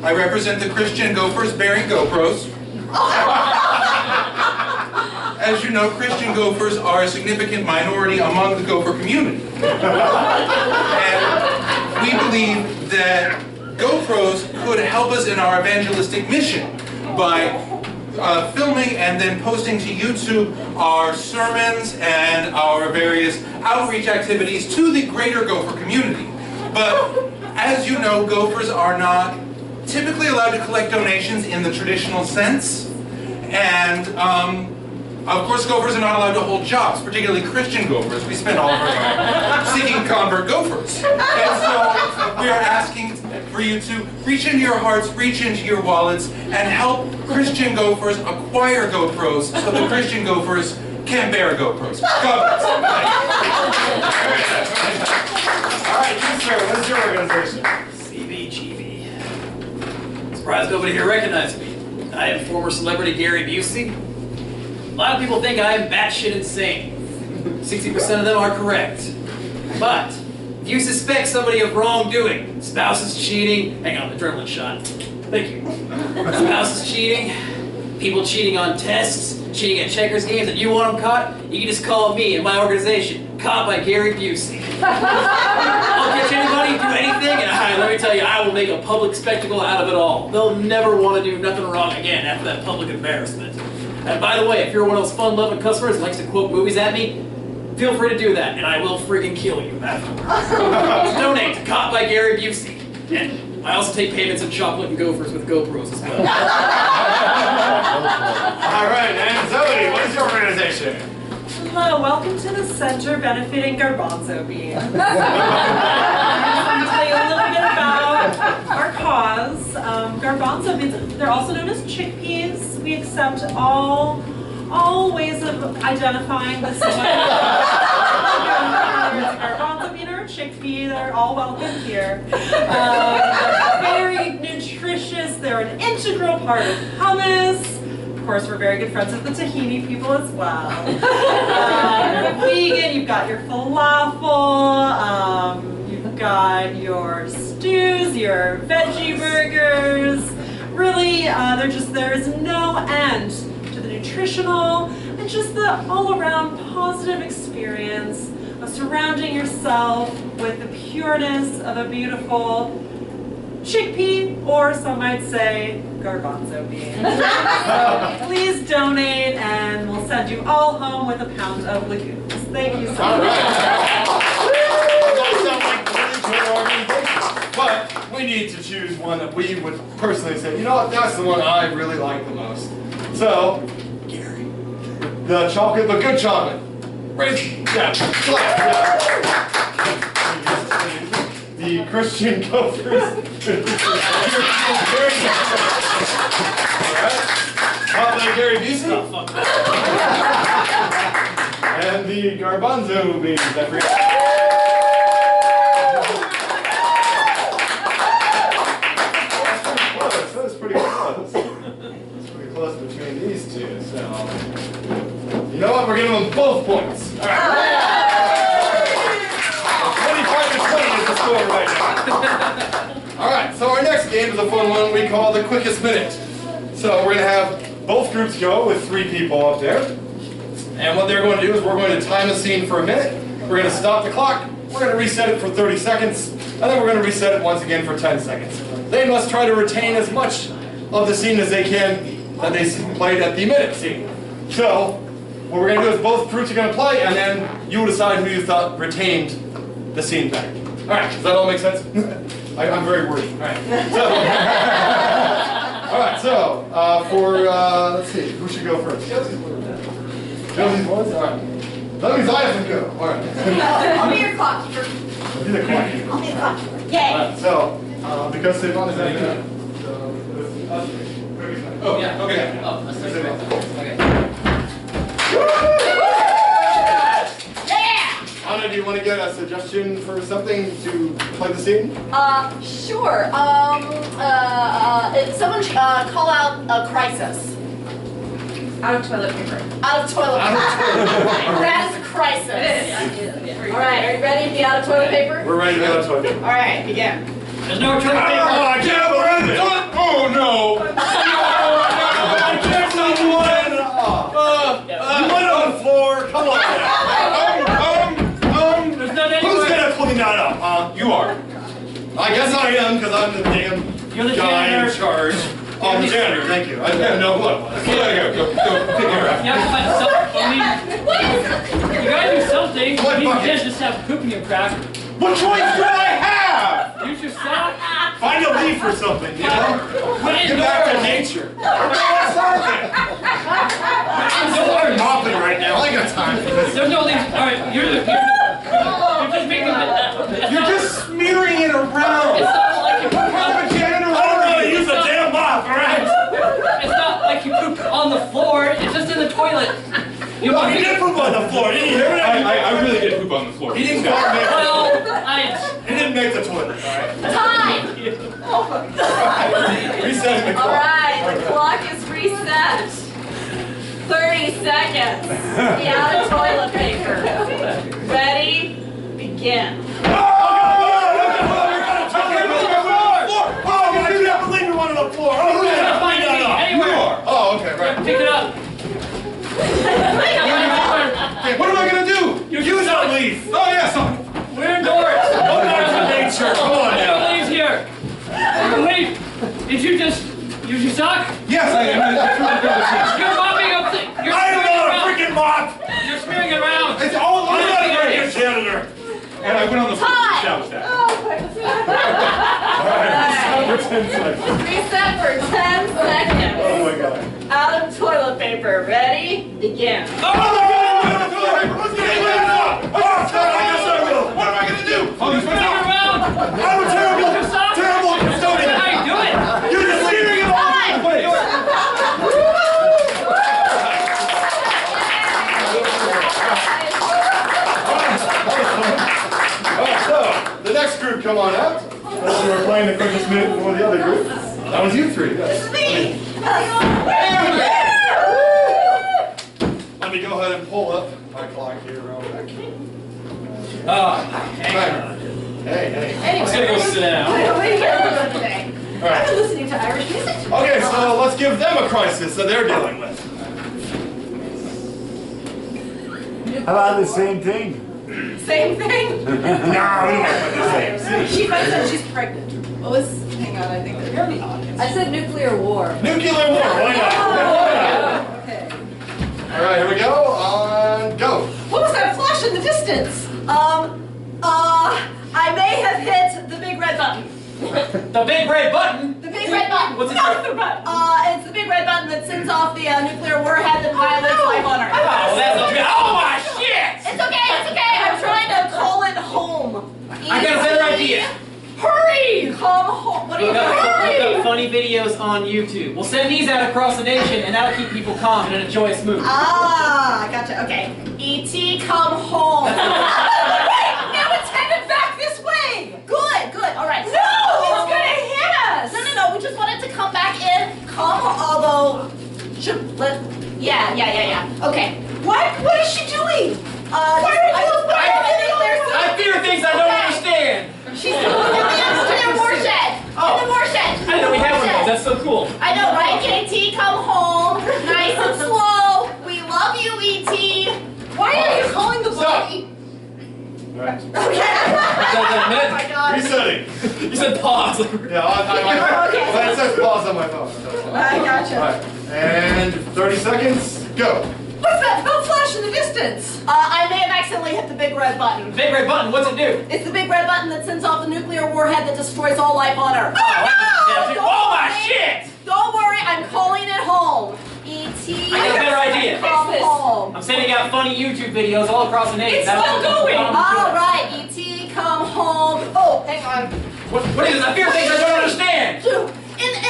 I represent the Christian Gophers bearing GoPros. As you know, Christian Gophers are a significant minority among the Gopher community. And we believe that GoPros could help us in our evangelistic mission by filming and then posting to YouTube our sermons and our various outreach activities to the greater Gopher community. But as you know, Gophers are not typically allowed to collect donations in the traditional sense, and of course, Gophers are not allowed to hold jobs, particularly Christian Gophers. We spend all of our time seeking convert Gophers. And so we are asking for you to reach into your hearts, reach into your wallets, and help Christian Gophers acquire GoPros so the Christian Gophers can bear GoPros. God bless. All right, you, sir, what is your organization? CBGB. Surprised nobody here recognized me. I am former celebrity Gary Busey. A lot of people think I am batshit insane. 60% of them are correct. But if you suspect somebody of wrongdoing, spouse is cheating, hang on, adrenaline shot. Thank you. Spouse is cheating, people cheating on tests, cheating at checkers games, and you want them caught, you can just call me and my organization, Caught by Gary Busey. I'll catch anybody, do anything, and let me tell you, I will make a public spectacle out of it all. They'll never want to do nothing wrong again after that public embarrassment. And by the way, if you're one of those fun-loving customers who likes to quote movies at me, feel free to do that, and I will friggin' kill you afterwards. Donate to Caught by Gary Busey. And I also take payments in chocolate and Gophers with GoPros as well. All right, and Zoe, what is your organization? Hello, welcome to the Center benefiting Garbanzo beans. I'm going to tell you a little bit about our cause. Garbanzo beans, they're also known as chickpeas. We accept all ways of identifying with someone. Whether it's a garbanzo bean or a chickpea, they're all welcome here. They're very nutritious. They're an integral part of hummus. Of course, we're very good friends with the tahini people as well. Vegan, you've got your falafel, you've got your stews, your veggie burgers. Really, there is no end to the nutritional and just the all-around positive experience of surrounding yourself with the pureness of a beautiful chickpea, or some might say garbanzo bean. So please donate and we'll send you all home with a pound of legumes. Thank you so much. All right. That sounds like really good organization. But we need to choose one that we would personally say, you know what, that's the one I really like the most. So, Gary, the chocolate, the good chocolate. Raise, yeah, the Christian Gophers. Chocolate Gary Busey. And the garbanzo beans. I forgot. That's pretty close. It's pretty close between these two. So, you know what? We're giving them both points. All right. 25 to 20 is the score right now. All right. So our next game is a fun one we call the quickest minute. So we're going to have both groups go with 3 people up there. And what they're going to do is we're going to time a scene for a minute. We're going to stop the clock. We're going to reset it for 30 seconds. And then we're going to reset it once again for 10 seconds. They must try to retain as much of the scene as they can that they played at the minute scene. So, what we're going to do is both groups are going to play, and then you will decide who you thought retained the scene better. Alright, does that all make sense? I'm very wordy. Alright, so, let's see, who should go first? Josie's boys? Alright. That means I have to go. Alright. I'll be your clock keeper. I'll be the clock keeper. I'll be the clock keeper. Yay! Alright, so, because Savon is at the Oh, yeah, okay. Oh, that's okay. Yeah! Anna, do you want to get a suggestion for something to play the scene? Sure. Someone call out a crisis. Out of toilet paper. Out of toilet paper. That's a crisis. It is. All right, are you ready to be out of toilet paper? We're ready to be out of toilet paper. All right, begin. There's no toilet paper. I can't believe it! Oh no! I can't believe it! You went on the floor. Come on. There's none anywhere. Who's gonna clean that up, huh? You are. I guess I am, because I'm the damn You're the guy janitor. in charge. Oh, the janitor, thank you. I didn't know who it was. Go pick her up. You have to find something. I mean, you gotta do something. What You bucket? can't just have poop in your crack. What choice do I have? Use your sock. Find a leaf or something, you know? Put it Get back to indoors. nature. Indoors. Mopping right now. I got time for this. There's no leaves. All right, you're just making it. You're just smearing it around. It's not like you poop I'm a janitor. I don't know how to use a damn mop, all right? It's not like you poop on the floor. It's just in the toilet. You Well, he did poop on the floor. Didn't you hear me? I really did poop on the floor. He didn't quite make it. Well, He didn't make the toilet, all right? Time. Resetting the All clock. right, the clock is reset. 30 seconds. Be out of toilet paper. Ready? Begin. Oh, okay, right. pick it up. What am I gonna do? Use that leaf. Oh yes. We're indoors. Go back to nature. Come on now. Leaves here. Wait, did you just use your sock? Yes, I am. You're mopping up the. You're I am smearing not a around. freaking mop. You're smearing it around. It's all I'm not a over freaking janitor. And I went on the floor and showered that. Alright, for 10 seconds. Reset for 10 seconds. Oh my god. Out of toilet paper. Ready? Begin. Oh my god! Let's get it out! Oh, God, I guess I will. What am I gonna do? Oh, You're smearing it around. I'm a terrible, terrible custodian. How you do it? You're just leaving it all over the place. Alright, so, the next group come on out. Unless you were playing the quickest minute before the other group. That was you three. Yes. Let me go ahead and pull up my clock here real quick. Hang on. Hey. I'm gonna go sit down. Alright. I'm listening to Irish music. Okay, so let's give them a crisis that they're dealing with. How about the same thing? Same thing? No, we don't want the same. See? She might say she's pregnant. What was, hang on, I think You're the audience. I said nuclear war. Nuclear war, why not? Okay. All right, here we go. On go. What was that flash in the distance? I may have hit the big red button. The big red button? The big red button. What's it No, for? it's the big red button that sends off the nuclear warhead that violates life on Earth. Oh, that's okay. Oh my shit! It's okay, it's okay. I'm trying to call it home. I got a better idea. Hurry! Come home. What are you We've got doing? funny videos on YouTube. We'll send these out across the nation, and that'll keep people calm and in a joyous mood. Ah, gotcha. Okay. E.T. come home. Wait, now it's headed back this way. Good, good. All right. No, it's gonna hit us. No. We just want it to come back in. Although, yeah. Okay. What is she doing? I fear things I don't understand. She's in the warshed. Oh. In the warshed. I didn't know we had one of those. That's so cool. I know, right? E.T. come home. Nice and slow. We love you, E.T. Why are you calling the Stop. body? All right. Oh my God. Resetting. You said pause. Yeah, Okay. but it says pause on my phone. I gotcha. All right, and 30 seconds, go. What's that flash in the distance? I may have accidentally hit the big red button. Big red button, what's it do? It's the big red button that sends off the nuclear warhead that destroys all life on Earth. Oh my shit! Don't worry, I'm calling it home. E.T. I got a better idea. Come home. I'm sending out funny YouTube videos all across the nation. It's still going. All right, E.T. come home. Oh, hang on. What is this? I fear things I don't understand. In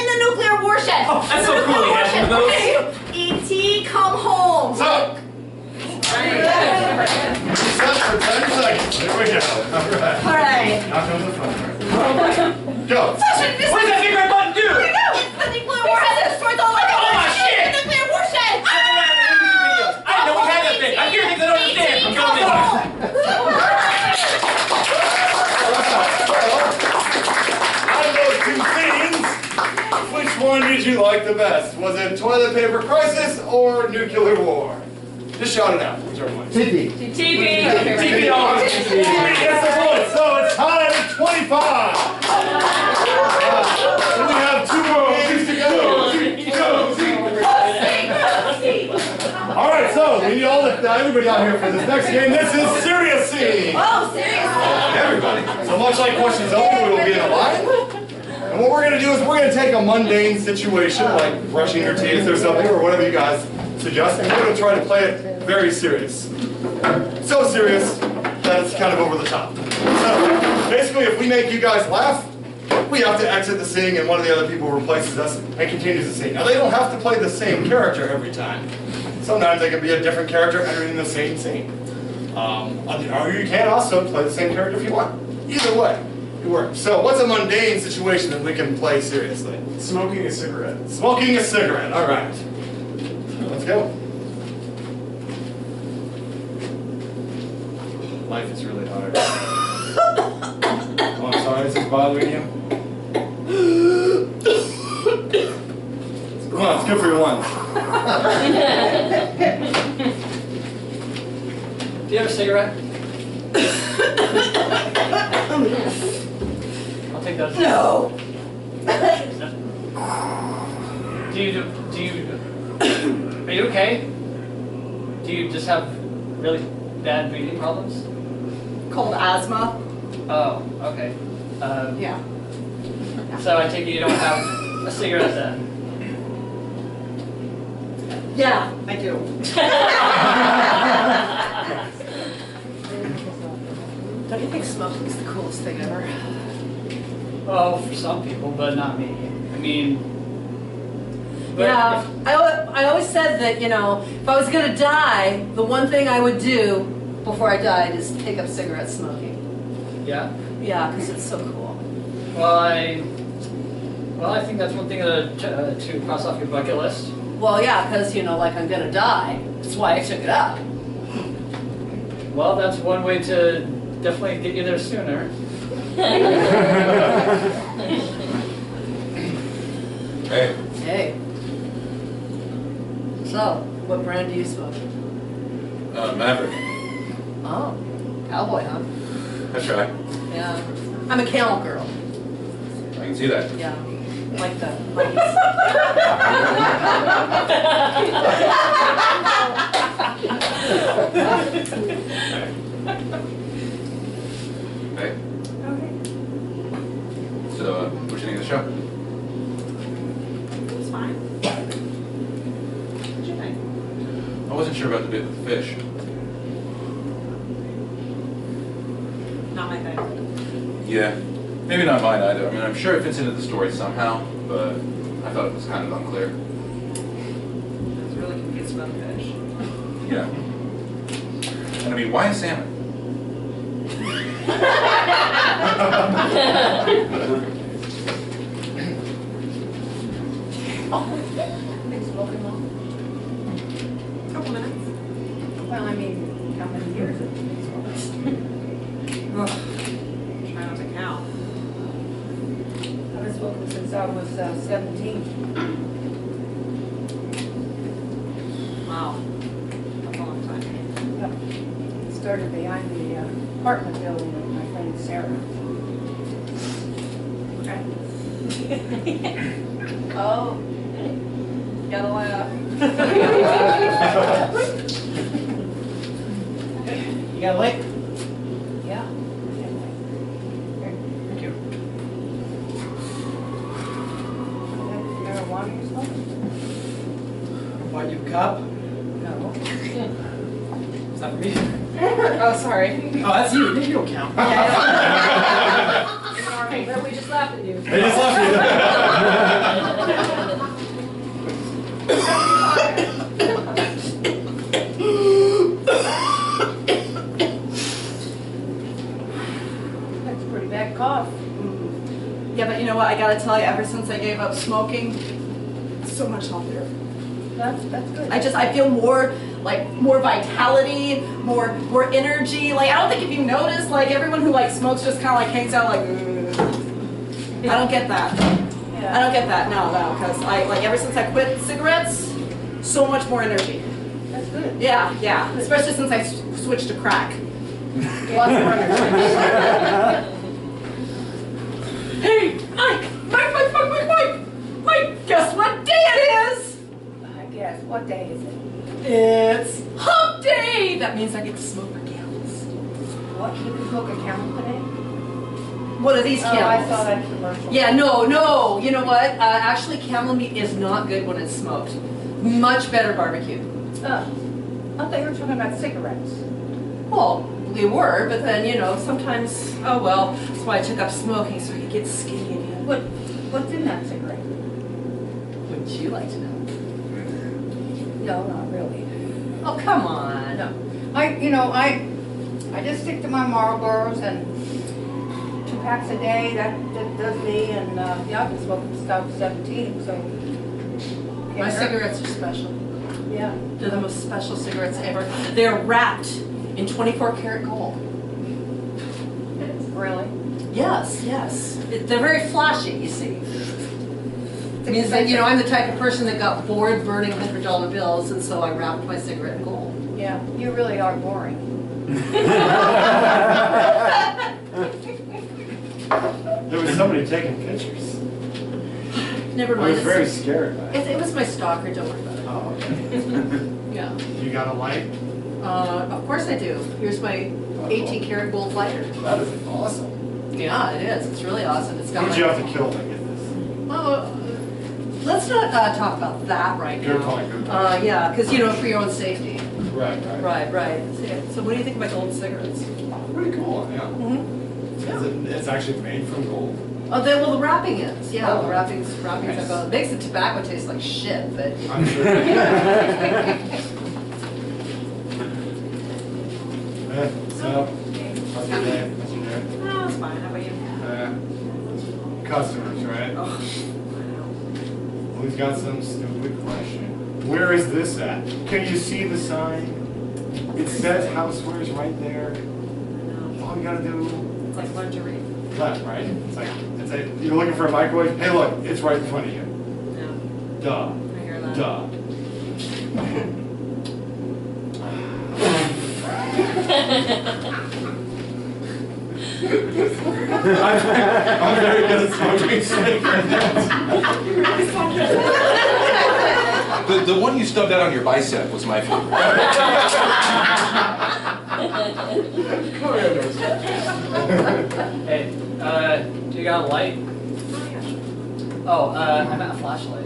the nuclear warshed. Oh, that's so cool. You have one of those. E.T. come home. Stop. Reset for 10 seconds. Here we go. All right. All right. Now comes the fun. Go. Flash in the distance. What does that big red button do? It's the nuclear warhead that destroys all life on Oh, Earth. my shit. The nuclear warshed. I didn't know we had that thing. I fear things I don't understand. I'm going this way. Out of those two things, which one did you like the best? Was it toilet paper crisis or nuclear war? Just shout it out. Whichever one. TV. TV on. TV gets the point. So it's tied at 25. So we have 2 more games to go. All right, so we need everybody out here for this next game. This is Serious Scene. Oh, seriously? Everybody. So much like questions only, we will be in a line. And what we're going to do is we're going to take a mundane situation like brushing your teeth or something or whatever you guys suggest, and we're going to try to play it very serious. So serious that it's kind of over the top. So basically, if we make you guys laugh, we have to exit the scene and one of the other people replaces us and continues the scene. Now they don't have to play the same character every time. Sometimes they can be a different character entering the same scene. Or you can also play the same character if you want. Either way, it works. So what's a mundane situation that we can play seriously? Smoking a cigarette. Smoking a cigarette, all right. Let's go. Life is really hard. Oh, I'm sorry, this is bothering you. Come on, it's good for your lunch. Do you have a cigarette? I'll take that. No. Are you okay? Do you just have really bad breathing problems? Cold asthma. Oh, okay. Yeah. So I take it you don't have a cigarette then? Yeah, I do. Don't you think smoking is the coolest thing ever? Oh, for some people, but not me. I mean, but Yeah, I always said that, you know, if I was going to die, the one thing I would do before I died is take up cigarette smoking. yeah. Yeah, because it's so cool. Well, I think that's one thing to cross off your bucket list. Well, yeah, because, you know, like I'm going to die. That's why I took it up. Well, that's one way to definitely get you there sooner. Hey. Hey. So, what brand do you smoke? Maverick. Oh. Cowboy, huh? That's right. Yeah. I'm a camel girl. I can see that. Yeah. Like the ladies. Okay. Okay. So, what do you think of the show? It's fine. What'd you think? I wasn't sure about the bit with the fish. Not my thing. Yeah. Maybe not mine either. I mean, I'm sure it fits into the story somehow, but I thought it was kind of unclear. I was really confused about the fish. Yeah. And I mean, why a salmon? Been smoking long? Couple minutes. Well, I mean, how many years have you been smoking? Ugh. Try not to count. I've been smoking since I was 17. Wow. That's a long time. Yep. Started behind the apartment building with my friend Sarah. Oh. Gotta laugh. You got a lick? Yeah. Thank you. Marijuana you're smoking? Bought you a cup? No. Is that for me? Oh, sorry. Oh, that's you. You don't count. But we just laughed at you. They just left That's a pretty bad cough. Yeah, but you know what? I gotta tell you, ever since I gave up smoking, it's so much healthier. That's good. I feel more vitality, more energy. Like, I don't think if you notice, like, everyone who like smokes just kind of like hangs out like, I don't get that. I don't get that. No, because ever since I quit cigarettes, so much more energy. That's good. Yeah. Especially since I switched to crack. Lots more energy. Hey, Mike! Guess what day it is? I guess. What day is it? It's hump day! That means I get to smoke for camels. What? You can smoke a camel today? What are these Oh, camels? I saw that commercial. Yeah, no. You know what? Actually, camel meat is not good when it's smoked. Much better barbecue. Oh. I thought you were talking about cigarettes. Well, we were, but then, sometimes, oh well, that's why I took up smoking, so I could get skinny again. What's in that cigarette? Wouldn't you like to know? No, not really. Oh, come on. No. I just stick to my Marlboros and 2 packs a day. That does me. And I've been smoking since I was 17, so. My cigarettes are special. Yeah. They're the most special cigarettes ever. They're wrapped in 24 karat gold. Really? Yes. They're very flashy, you see. It means that, I'm the type of person that got bored burning $100 bills, and so I wrapped my cigarette in gold. Yeah, you really are boring. There was somebody taking pictures. Never I mind. was very scared by it. It was my stalker, don't worry about it. Oh, okay. Yeah. You got a light? Of course I do. Here's my 18 karat gold lighter. That is awesome. Yeah, it is. It's really awesome. It's got Who'd you have to kill to get this? Oh, let's not talk about that right now. Good point. Yeah, because for your own safety. Right. Right. So what do you think of my gold cigarettes? Pretty cool, yeah. Mm-hmm. It's actually made from gold. Oh, the wrapping is. Yeah, Oh. the wrapping's Nice. are gold. It makes the tobacco taste like shit, but. I'm sure. So, how's your day? Oh, it's fine. How about you? Customers, right? Oh, We've got some stupid question. Where is this at? Can you see the sign? It says housewares right there. no. All you gotta do, It's like lingerie. left, right? It's like you're looking for a microwave. Hey, look, it's right in front of you. No. Duh. I hear that. Duh. I'm very good at smoking cigarettes. The one you stubbed out on your bicep was my favorite. Hey, do you got a light? Oh, I meant a flashlight.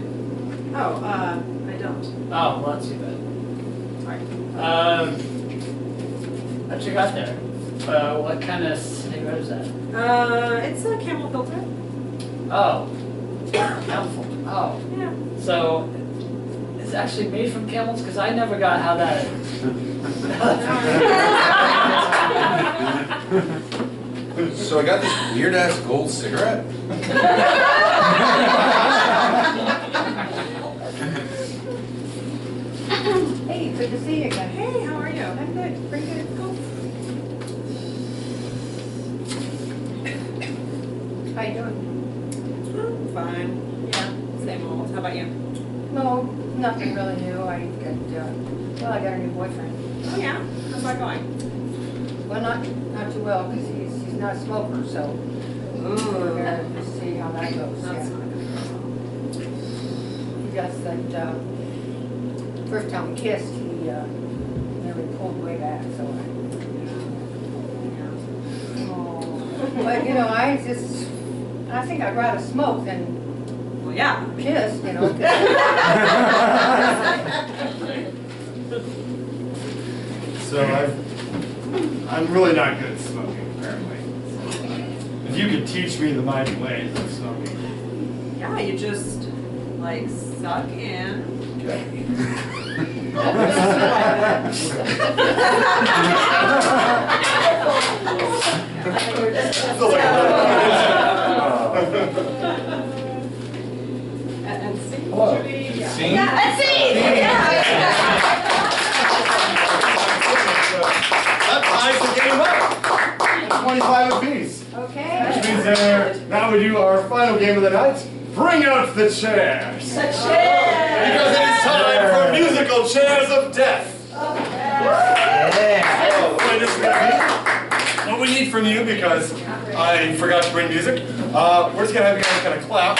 Oh, I don't. Oh, well, that's too bad. Sorry. What you got there? What kind of cigarette is that? It's a camel filter. Oh, camel. Oh, Yeah. so it's actually made from camels? Because I never got how that. So I got this weird ass gold cigarette. Hey, good to see you again. Hey, how are you? I'm good, pretty good. How you doing? Fine. Yeah, same old. How about you? No, nothing really new. I got a new boyfriend. Oh yeah? How's that going? Well, not too well, because he's not a smoker, so we're gonna just see how that goes. That's Yeah. not good. He just that first time we kissed, he nearly pulled way back, so but you know, I think I'd rather smoke than Well, yeah. kiss, you know. So I'm really not good at smoking, apparently. If you could teach me the mighty ways of smoking. Yeah, you just like suck in. And see. Hello. See? Yeah, and see. That ties the game up. It's 25 apiece. Okay. Which means now we do our final game of the night. Bring out the chairs. The chair. Because it is time for musical chairs of death. So, the way this is going to be, what we need from you, because I forgot to bring music, we're just going to have you guys kind of clap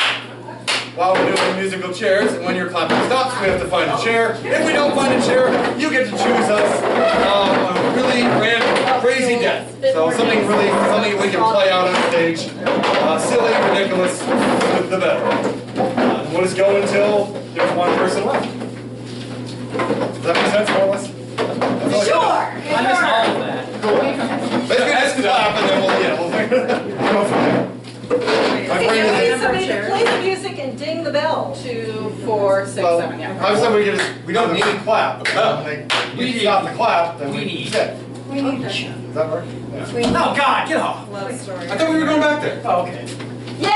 while we're doing musical chairs. And when your clapping stops, we have to find a chair. If we don't find a chair, you get to choose us a really random, crazy death. So something we can play out on stage. Silly, ridiculous, the better. We'll just go until there's one person left. Does that make sense, more or less? Sure. I missed all of that. Basically, just clap and then we'll go from there. My Okay, brain I need is somebody to play the music and ding the bell. 2, 4, 6, 7, yeah. I was saying we don't need to clap. When you stop the clap, then we sit. We need Does that work? Yeah. we Oh God, get off! Love story. I thought we were going back there. Oh, okay. Yay!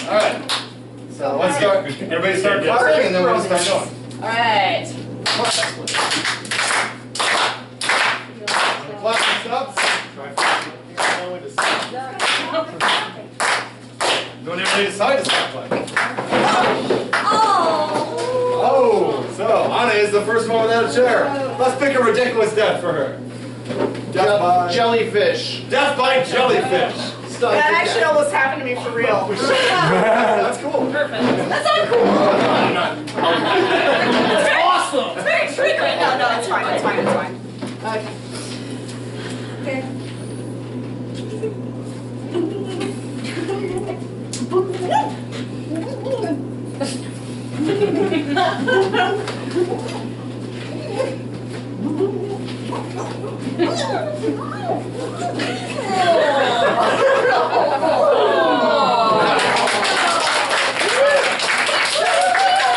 All right. So let's start. Everybody start clapping and then we'll start going. All right. Clapping stops. Don't everybody decide to stop clapping. Oh, so Anna is the first one without a chair. Let's pick a ridiculous death for her. Death by Jellyfish. Death by jellyfish. That actually almost happened to me for real. That's cool. Perfect. That's not cool. It's Awesome! It's very triggering. No, it's fine. It's fine. It's fine. Okay.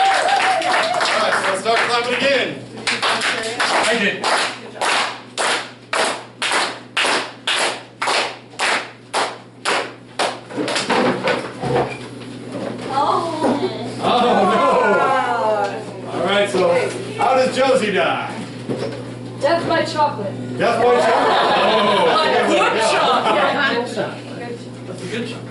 Alright, so let's start clapping again. I did. Alright, so how does Josie die? Death by chocolate. Death by chocolate. Good job. That's a good shot.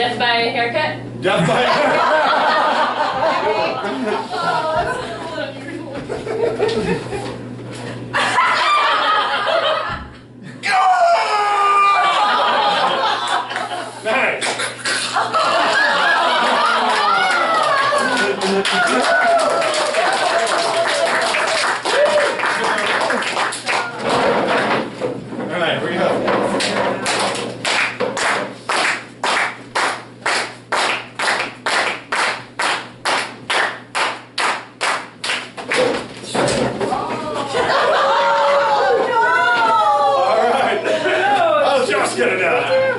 Death by a haircut? Death by Nice. All right, here we go.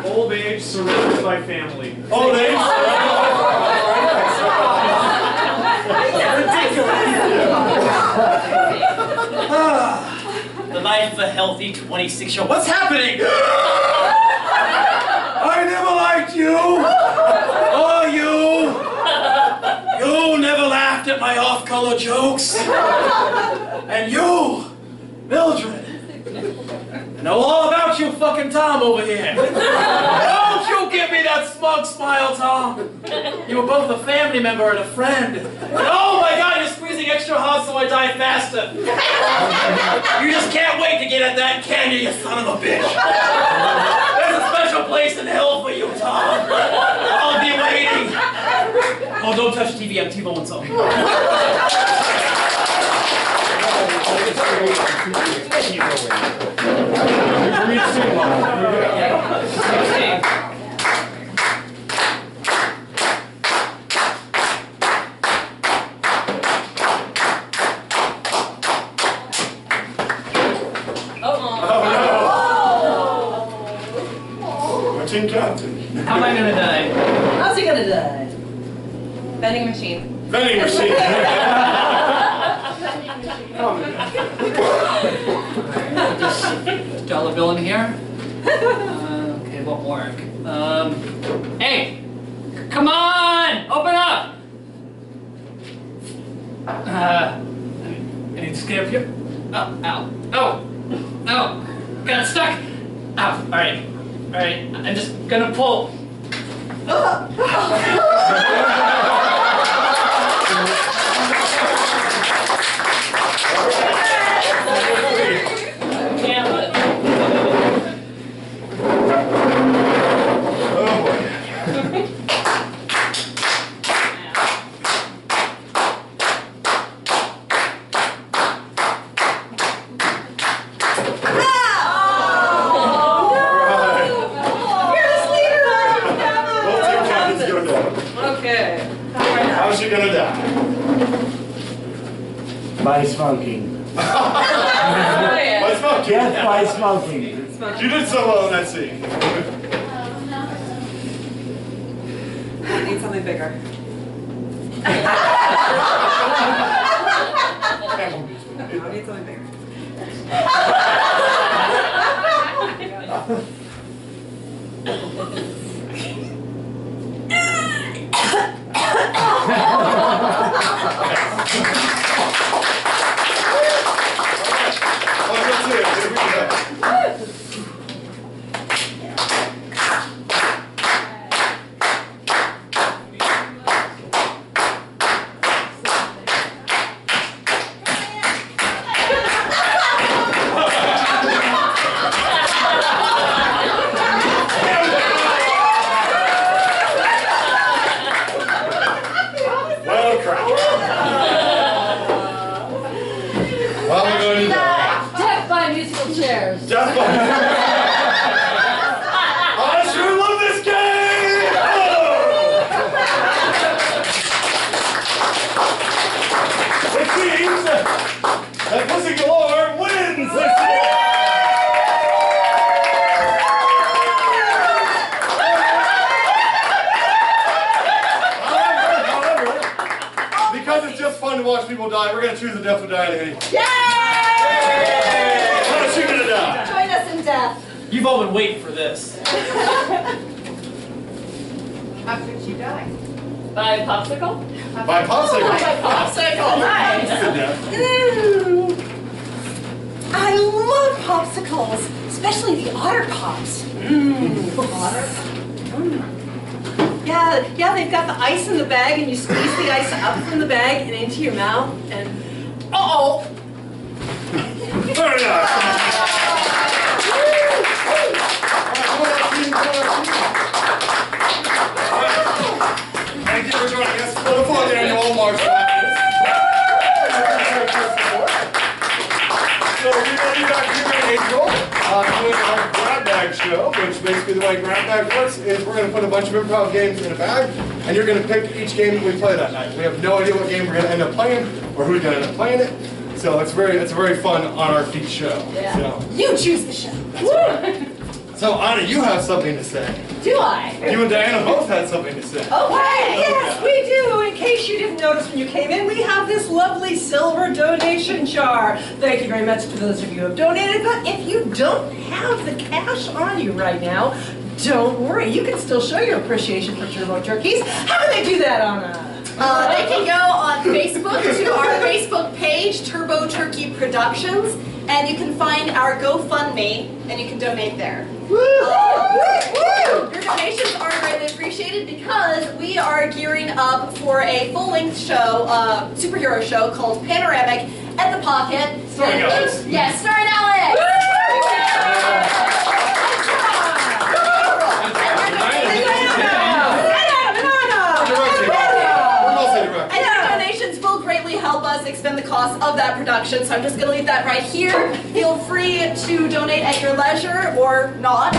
Old age surrounded by family. Old age? The life of a healthy 26-year-old. What's happening? I never liked you. Oh, you. You never laughed at my off-color jokes. And you, Mildred. I know all about you fucking Tom over here. Don't you give me that smug smile, Tom. You were both a family member and a friend. And oh my God, you're squeezing extra hard so I die faster. You just can't wait to get at that, can you, you son of a bitch? There's a special place in hell for you, Tom. I'll be waiting. Oh, don't touch TV, I'm T-bowing something. Team captain. How am I gonna die? How's he gonna die? Vending machine. Vending machine. Dollar bill in here? Okay, won't work. Hey! Come on! Open up! I need to skip you. Oh, ow. Oh! Oh! Got stuck! Ow, alright. Alright, I'm just gonna pull. How's she gonna die? By smoking. By smoking? Death by smoking. You did so well in that scene. I need something bigger. I need something bigger. because it's just fun to watch people die, we're gonna choose a death or die today. Yay! How is she gonna die? Join us in death. You've all been waiting for this. How should she die? By popsicle? By popsicle. Popsicle, nice. Good death. Ooh. I love popsicles, especially the otter pops. Otter? Yeah, they've got the ice in the bag, and you squeeze the ice up from the bag and into your mouth, and uh-oh! Very nice. Thank you for joining us for the 4th annual March Madness. So we're going to be back here in April doing our grab bag show, which basically the way grab bag works is we're going to put a bunch of improv games in a bag, and you're going to pick each game that we play that night. We have no idea what game we're going to end up playing or who's going to end up playing it. So it's a very fun on our feet show. Yeah. So. You choose the show. So Anna, you have something to say. Do I? You and Diana both had something to say. Okay, yes, we do. In case you didn't notice when you came in, we have this lovely silver donation jar. Thank you very much to those of you who have donated, but if you don't have the cash on you right now, don't worry. You can still show your appreciation for Turbo Turkeys. How do they do that, Anna? They can go on Facebook to our Facebook page, Turbo Turkey Productions, and you can find our GoFundMe, and you can donate there. Your donations are greatly appreciated because we are gearing up for a full-length show, superhero show called Panoramic at the Pocket. Starring Alex. Yes, starring Alex. And your donations will greatly help us expend the cost of that production, so I'm just going to leave that right here. Feel free to donate at your leisure or not.